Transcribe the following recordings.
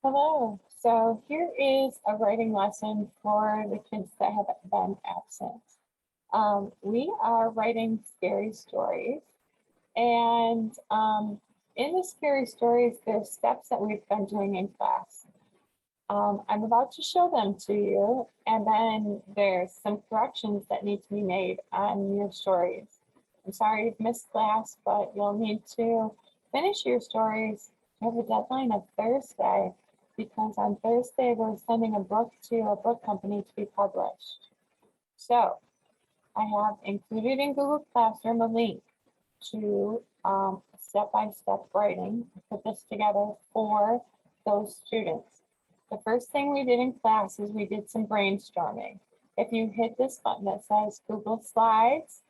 Hello. So here is a writing lesson for the kids that have been absent. We are writing scary stories, and in the scary stories, there's steps that we've been doing in class. I'm about to show them to you, and then there's some corrections that need to be made on your stories. I'm sorry you've missed class, but you'll need to finish your stories. You have a deadline of Thursday, because on Thursday we're sending a book to a book company to be published. So I have included in Google Classroom a link to step-by-step writing. I put this together for those students. The first thing we did in class is we did some brainstorming. If you hit this button that says Google Slides,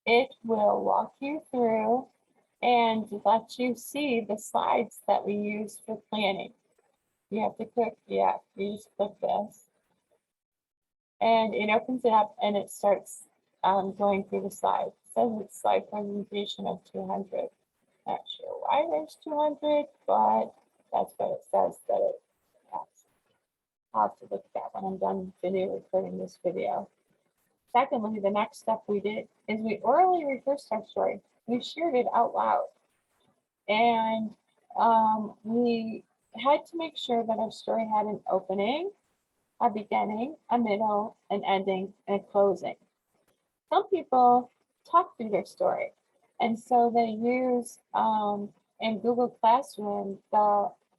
it will walk you through and let you see the slides that we use for planning. You have to click, you just click this. And it opens it up and it starts going through the slides. It says it's slide presentation of 200. Not sure why there's 200, but that's what it says that it has. I'll have to look at that when I'm done recording this video. Secondly, the next step we did is we orally rehearsed our story. We shared it out loud. And we had to make sure that our story had an opening, a beginning, a middle, an ending, and a closing. Some people talk through their story, and so they use in Google Classroom,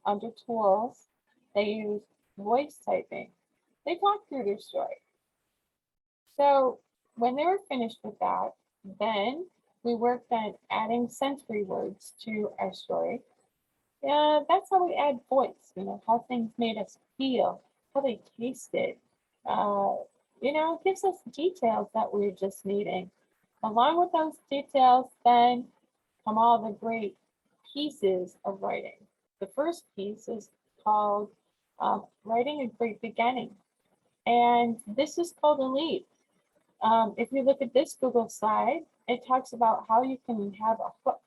under tools, they use voice typing. They talk through their story. So when they were finished with that, then we worked on adding sensory words to our story. Yeah, that's how we add voice, how things made us feel, how they tasted. It gives us details that we're just needing. Along with those details, then come all the great pieces of writing. The first piece is called writing a great beginning. And this is called a lead. If you look at this Google slide, it talks about how you can have a hook.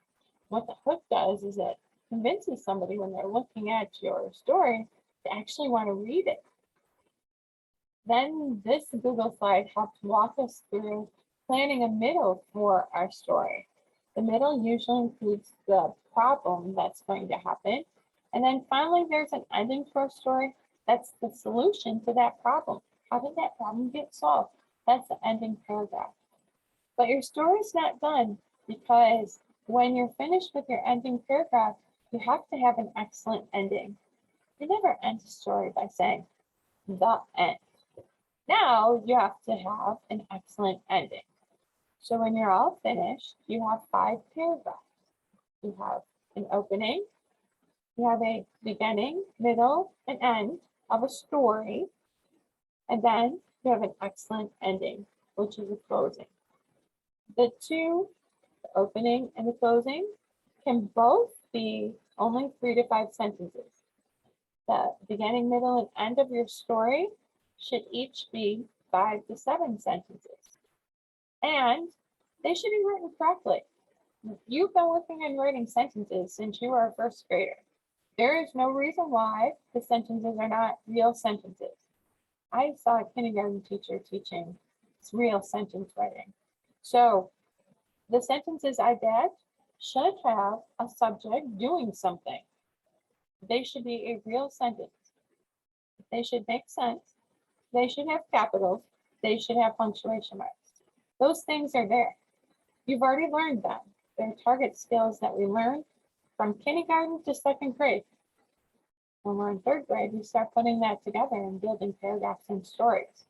What the hook does is it convinces somebody when they're looking at your story to actually want to read it. Then this Google slide helps walk us through planning a middle for our story. The middle usually includes the problem that's going to happen. And then finally, there's an ending to our story. That's the solution to that problem. How did that problem get solved? That's the ending paragraph. But your story's not done, because when you're finished with your ending paragraph, you have to have an excellent ending. You never end a story by saying the end. Now you have to have an excellent ending. So when you're all finished, you have 5 paragraphs. You have an opening, you have a beginning, middle, and end of a story, and then you have an excellent ending, which is a closing. The two, the opening and the closing, can both be only 3 to 5 sentences. The beginning, middle, and end of your story should each be 5 to 7 sentences. And they should be written correctly. You've been working on writing sentences since you were a first grader. There is no reason why the sentences are not real sentences. I saw a kindergarten teacher teaching real sentence writing. So the sentences I did should have a subject doing something. They should be a real sentence. They should make sense. They should have capitals. They should have punctuation marks. Those things are there. You've already learned them. They're target skills that we learn from kindergarten to 2nd grade. When we're in 3rd grade, we start putting that together and building paragraphs and stories.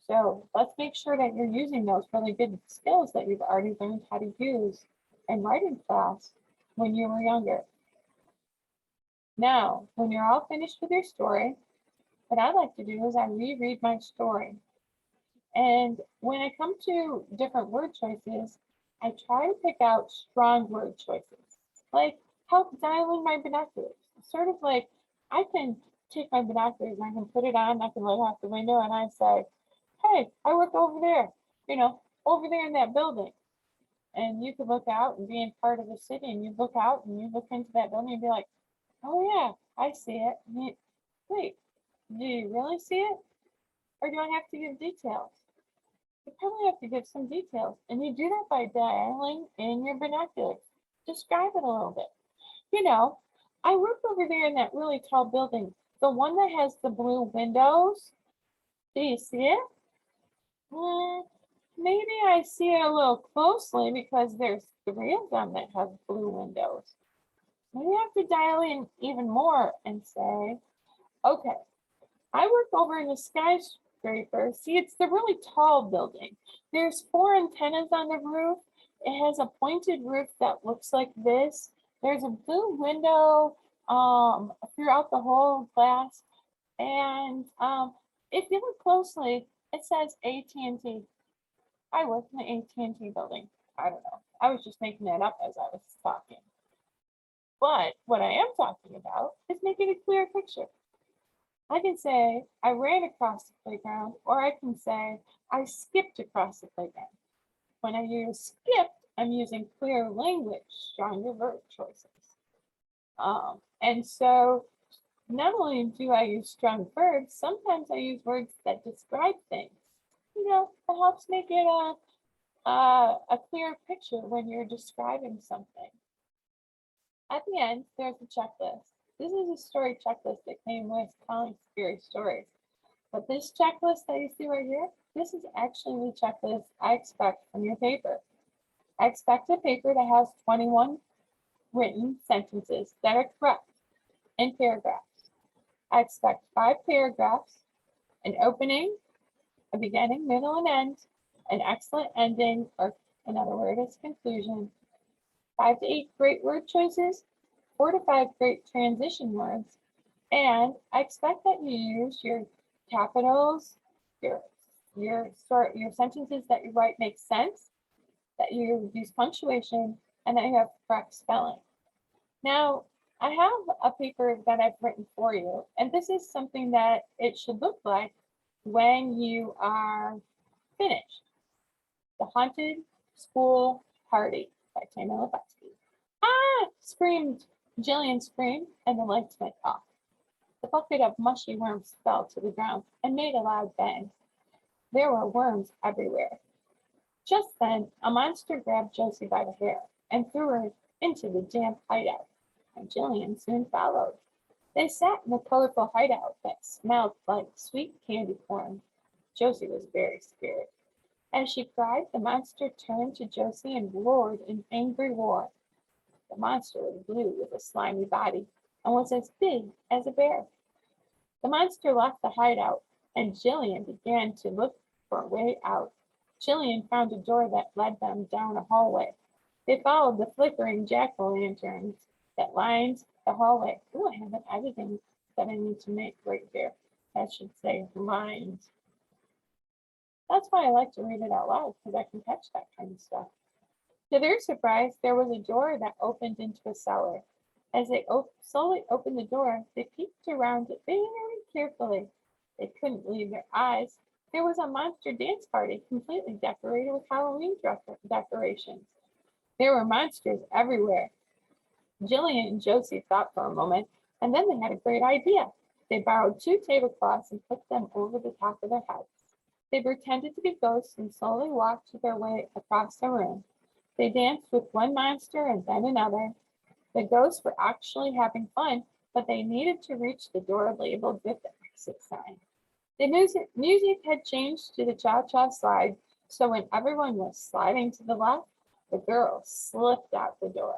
So let's make sure that you're using those really good skills that you've already learned how to use in writing class when you were younger. Now, when you're all finished with your story, what I like to do is I reread my story. And when I come to different word choices, I try to pick out strong word choices, like help dial in my binoculars. Sort of like I can take my binoculars and I can put it on, I can look out the window and I say, hey, I work over there, over there in that building. And you could look out and be in part of the city, and you look out and you look into that building and be like, oh yeah, I see it. Wait, do you really see it? Or do I have to give details? You probably have to give some details. And you do that by dialing in your binoculars. Describe it a little bit. You know, I work over there in that really tall building, the one that has the blue windows. Do you see it? Maybe I see it a little closely because there's three of them that have blue windows. Maybe I have to dial in even more and say, okay, I work over in the skyscraper. See, it's the really tall building. There's four antennas on the roof. It has a pointed roof that looks like this. There's a blue window throughout the whole glass. And if you look closely, it says AT&T. I work in the AT&T building. I don't know. I was just making that up as I was talking. But what I am talking about is making a clear picture. I can say I ran across the playground, or I can say I skipped across the playground. When I use skipped, I'm using clear language, stronger verb choices. And so not only do I use strong verbs, sometimes I use words that describe things. You know, it helps make it a clear picture when you're describing something. At the end, there's a checklist. This is a story checklist that came with telling scary stories. But this checklist that you see right here, this is actually the checklist I expect from your paper. I expect a paper that has 21 written sentences that are correct in paragraphs. I expect 5 paragraphs, an opening, a beginning, middle, and end, an excellent ending, or another word is conclusion, 5 to 8 great word choices, 4 to 5 great transition words, and I expect that you use your capitals, your sentences that you write make sense, that you use punctuation, and that you have correct spelling. Now, I have a paper that I've written for you, and this is something that it should look like when you are finished. The Haunted School Party by Tamara Levetsky. Ah! Screamed. Jillian screamed, and the lights went off. The bucket of mushy worms fell to the ground and made a loud bang. There were worms everywhere. Just then, a monster grabbed Josie by the hair and threw her into the damp hideout, and Jillian soon followed. They sat in the colorful hideout that smelled like sweet candy corn. Josie was very scared. As she cried, the monster turned to Josie and roared in angry war. The monster was blue with a slimy body and was as big as a bear. The monster left the hideout, and Jillian began to look for a way out. Jillian found a door that led them down a hallway. They followed the flickering jack-o'-lanterns that lined the hallway. Oh, I have an editing that I need to make right here. I should say lines. That's why I like to read it out loud, because I can catch that kind of stuff. To their surprise, there was a door that opened into a cellar. As they slowly opened the door, they peeked around it very carefully. They couldn't believe their eyes. There was a monster dance party completely decorated with Halloween decorations. There were monsters everywhere. Jillian and Josie thought for a moment, and then they had a great idea. They borrowed 2 tablecloths and put them over the top of their heads. They pretended to be ghosts and slowly walked their way across the room. They danced with one monster and then another. The ghosts were actually having fun, but they needed to reach the door labeled with the exit sign. The music had changed to the cha-cha slide, so when everyone was sliding to the left, the girls slipped out the door.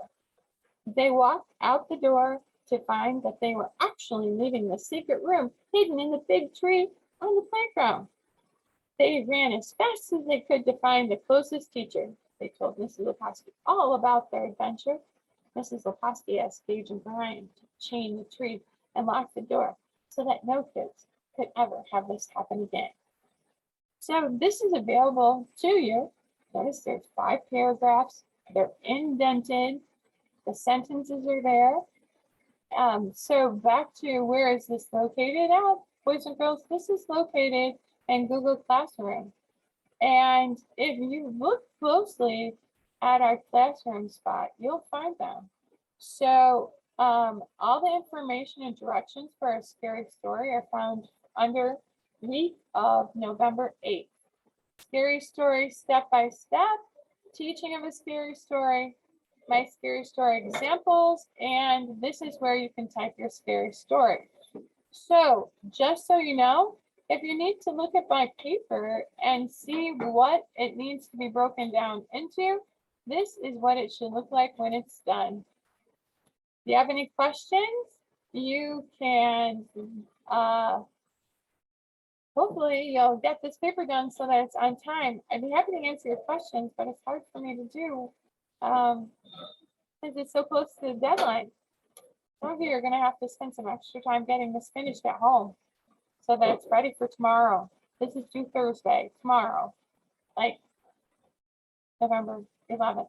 They walked out the door to find that they were actually leaving the secret room hidden in the big tree on the playground. They ran as fast as they could to find the closest teacher. They told Mrs. Leposki all about their adventure. Mrs. Leposki asked Gage and Brian to chain the tree and lock the door so that no kids could ever have this happen again. So this is available to you. Notice there's 5 paragraphs. They're indented. The sentences are there. So back to where is this located at? Boys and girls, this is located in Google Classroom. And if you look closely at our classroom spot, you'll find them. So All the information and directions for our scary story are found under week of November 8th. Scary story step by step, teaching of a scary story, my scary story examples, and this is where you can type your scary story. So just so you know, if you need to look at my paper and see what it needs to be broken down into, this is what it should look like when it's done. If you have any questions, you can, hopefully you'll get this paper done so that it's on time. I'd be happy to answer your questions, but it's hard for me to do because it's so close to the deadline. Some of you are gonna have to spend some extra time getting this finished at home so that it's ready for tomorrow. This is due Thursday, tomorrow, like November 11th.